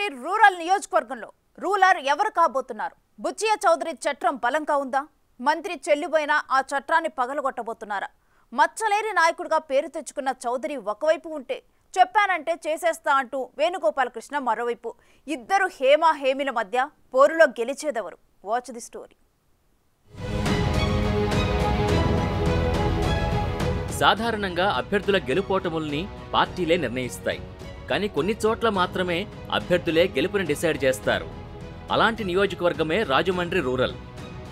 Rajahmundry rural నియోజకవర్గంలో ruler ఎవరు కాబోతున్నారు? బుచ్చియ చౌదరి చట్రం బలంగా ఉందా? మంత్రి చెల్లిపోయిన ఆ చట్రాన్ని పగలగొట్టబోతున్నారా? మచ్చలేని నాయకుడిగా పేరు తెచ్చుకున్న చౌదరి ఒకవైపు ఉంటే చెప్పానంటే చేసేస్తా అంటూ వేణుగోపాలకృష్ణ మరోవైపు. ఇద్దరు హేమా హేమిల మధ్య పోరులో గెలిచేదెవరు? Watch the story. సాధారణంగా అభ్యర్థుల గెలుపోటముల్ని పార్టీలే నిర్ణయిస్తాయి. కానీ కొన్ని చోట్ల మాత్రమే అభ్యర్థులే గెలుపుని డిసైడ్ చేస్తారు. అలాంటి నియోజకవర్గమే రాజమండ్రి రూరల్.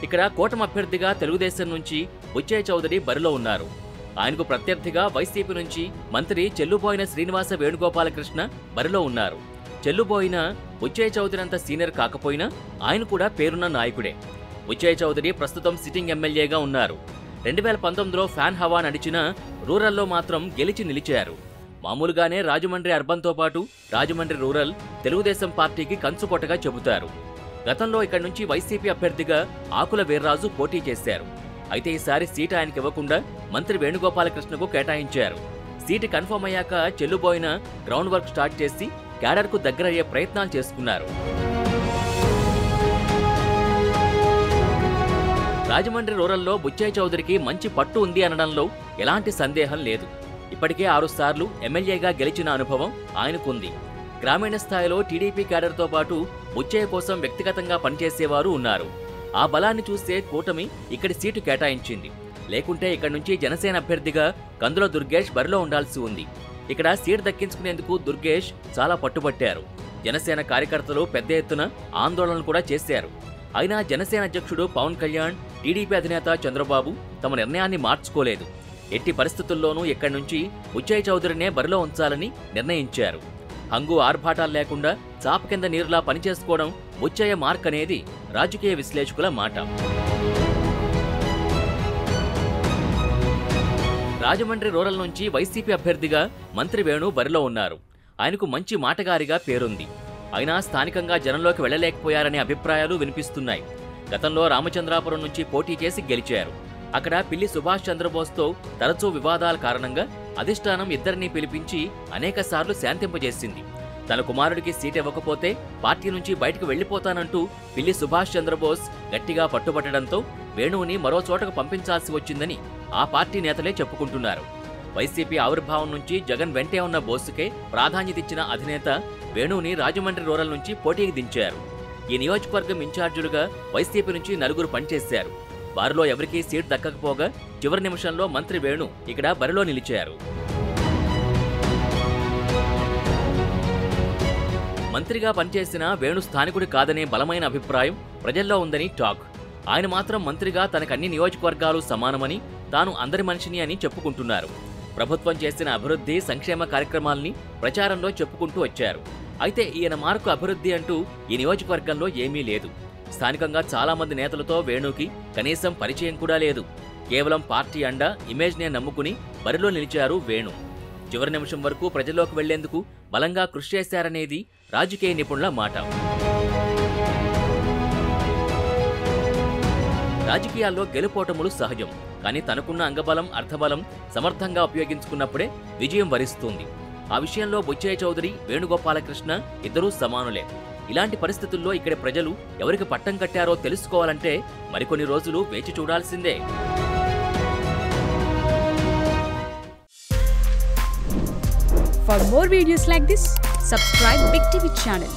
ఇక్కడ కూటమి అభ్యర్థిగా తెలుగుదేశం నుంచి బుచ్చయ్య చౌదరి బరిలో ఉన్నారు. ఆయనకు ప్రత్యర్థిగా వైసీపీ నుంచి మంత్రి చెల్లుబోయిన శ్రీనివాస వేణుగోపాలకృష్ణ బరిలో ఉన్నారు. చెల్లుబోయిన బుచ్చయ్య చౌదరి అంత సీనియర్ కాకపోయినా ఆయన కూడా పేరున్న నాయకుడే. బుచ్చయ్య చౌదరి ప్రస్తుతం సిట్టింగ్ ఎమ్మెల్యేగా ఉన్నారు. 2019లో ఫ్యాన్ హవా నడిచిన రూరల్లో మాత్రం గెలిచి నిలిచారు. మామూలుగానే రాజమండ్రి అర్బన్తో పాటు రాజమండ్రి రూరల్ తెలుగుదేశం పార్టీకి కంచుకొట్టగా చెబుతారు. గతంలో ఇక్కడి నుంచి వైసీపీ అభ్యర్థిగా ఆకుల వీర్రాజు పోటీ చేశారు. అయితే ఈసారి సీటు ఆయనకి ఇవ్వకుండా మంత్రి వేణుగోపాలకృష్ణకు కేటాయించారు. సీటు కన్ఫర్మ్ అయ్యాక చెల్లుబోయిన గ్రౌండ్ వర్క్ స్టార్ట్ చేసి క్యాడర్కు దగ్గరయ్యే ప్రయత్నాలు చేసుకున్నారు. రాజమండ్రి రూరల్లో బుచ్చయ్య చౌదరికి మంచి పట్టు ఉంది అనడంలో ఎలాంటి సందేహం లేదు. ఇప్పటికే 6 సార్లు ఎమ్మెల్యేగా గెలిచిన అనుభవం ఆయనకుంది. గ్రామీణ స్థాయిలో టీడీపీ క్యాడర్తో పాటు బుచ్చయ్య కోసం వ్యక్తిగతంగా పనిచేసేవారు ఉన్నారు. ఆ బలాన్ని చూస్తే కూటమి ఇక్కడి సీటు కేటాయించింది. లేకుంటే ఇక్కడి నుంచి జనసేన అభ్యర్థిగా కందుల దుర్గేష్ బరిలో ఉండాల్సి ఉంది. ఇక్కడ సీటు దక్కించుకునేందుకు దుర్గేష్ చాలా పట్టుబట్టారు. జనసేన కార్యకర్తలు పెద్ద ఎత్తున ఆందోళనలు కూడా చేశారు. అయినా జనసేన అధ్యక్షుడు పవన్ కళ్యాణ్, టీడీపీ అధినేత చంద్రబాబు తమ నిర్ణయాన్ని మార్చుకోలేదు. ఎట్టి పరిస్థితుల్లోనూ ఇక్కడి నుంచి బుచ్చయ్య చౌదరినే బరిలో ఉంచాలని నిర్ణయించారు. హంగు ఆర్భాటాలు లేకుండా చాప కింద నీరులా పనిచేసుకోవడం బుచ్చయ్య మార్క్ అనేది రాజకీయ విశ్లేషకుల మాట. రాజమండ్రి రూరల్ నుంచి వైసీపీ అభ్యర్థిగా మంత్రి వేణు బరిలో ఉన్నారు. ఆయనకు మంచి మాటగారిగా పేరుంది. అయినా స్థానికంగా జనంలోకి వెళ్లలేకపోయారనే అభిప్రాయాలు వినిపిస్తున్నాయి. గతంలో రామచంద్రాపురం నుంచి పోటీ చేసి గెలిచారు. అక్కడ పిల్లి సుభాష్ చంద్రబోస్తో తరచూ వివాదాల కారణంగా అధిష్టానం ఇద్దరినీ పిలిపించి అనేకసార్లు శాంతింపజేసింది. తన కుమారుడికి సీట్ ఇవ్వకపోతే పార్టీ నుంచి బయటకు వెళ్లిపోతానంటూ పిల్లి సుభాష్ చంద్రబోస్ గట్టిగా పట్టుబట్టడంతో వేణువుని మరో చోటకు పంపించాల్సి వచ్చిందని ఆ పార్టీ నేతలే చెప్పుకుంటున్నారు. వైసీపీ ఆవిర్భావం నుంచి జగన్ వెంటే ఉన్న బోసుకే ప్రాధాన్యత ఇచ్చిన అధినేత వేణువుని రాజమండ్రి రూరల్ నుంచి పోటీకి దించారు. ఈ నియోజకవర్గం ఇన్ఛార్జీలుగా వైసీపీ నుంచి 4 పనిచేశారు. వారిలో ఎవరికీ సీట్ దక్కకపోగా చివరి నిమిషంలో మంత్రి వేణు ఇక్కడ బరిలో నిలిచారు. మంత్రిగా పనిచేసిన వేణు స్థానికుడి కాదనే బలమైన అభిప్రాయం ప్రజల్లో ఉందని టాక్. ఆయన మాత్రం మంత్రిగా తనకన్ని నియోజకవర్గాలు సమానమని, తాను అందరి మనిషిని అని చెప్పుకుంటున్నారు. ప్రభుత్వం చేసిన అభివృద్ధి, సంక్షేమ కార్యక్రమాల్ని ప్రచారంలో చెప్పుకుంటూ వచ్చారు. అయితే ఈయన మార్కు అభివృద్ధి అంటూ ఈ నియోజకవర్గంలో ఏమీ లేదు. స్థానికంగా చాలా మంది నేతలతో వేణుకి కనీసం పరిచయం కూడా లేదు. కేవలం పార్టీ అండ, ఇమేజ్నే నమ్ముకుని బరిలో నిలిచారు వేణు. చివరి నిమిషం వరకు ప్రజల్లోకి వెళ్లేందుకు బలంగా కృషి చేశారనేది రాజకీయ నిపుణుల మాట. రాజకీయాల్లో గెలుపోటములు సహజం. కానీ తనకున్న అంగబలం, అర్థబలం సమర్థంగా ఉపయోగించుకున్నప్పుడే విజయం వరిస్తుంది. ఆ విషయంలో బుచ్చయ్య చౌదరి, వేణుగోపాలకృష్ణ ఇద్దరూ సమానులే. ఇలాంటి పరిస్థితుల్లో ఇక్కడి ప్రజలు ఎవరికి పట్టం కట్టారో తెలుసుకోవాలంటే మరికొన్ని రోజులు వేచి చూడాల్సిందే. For more videos like this, subscribe Big TV channel.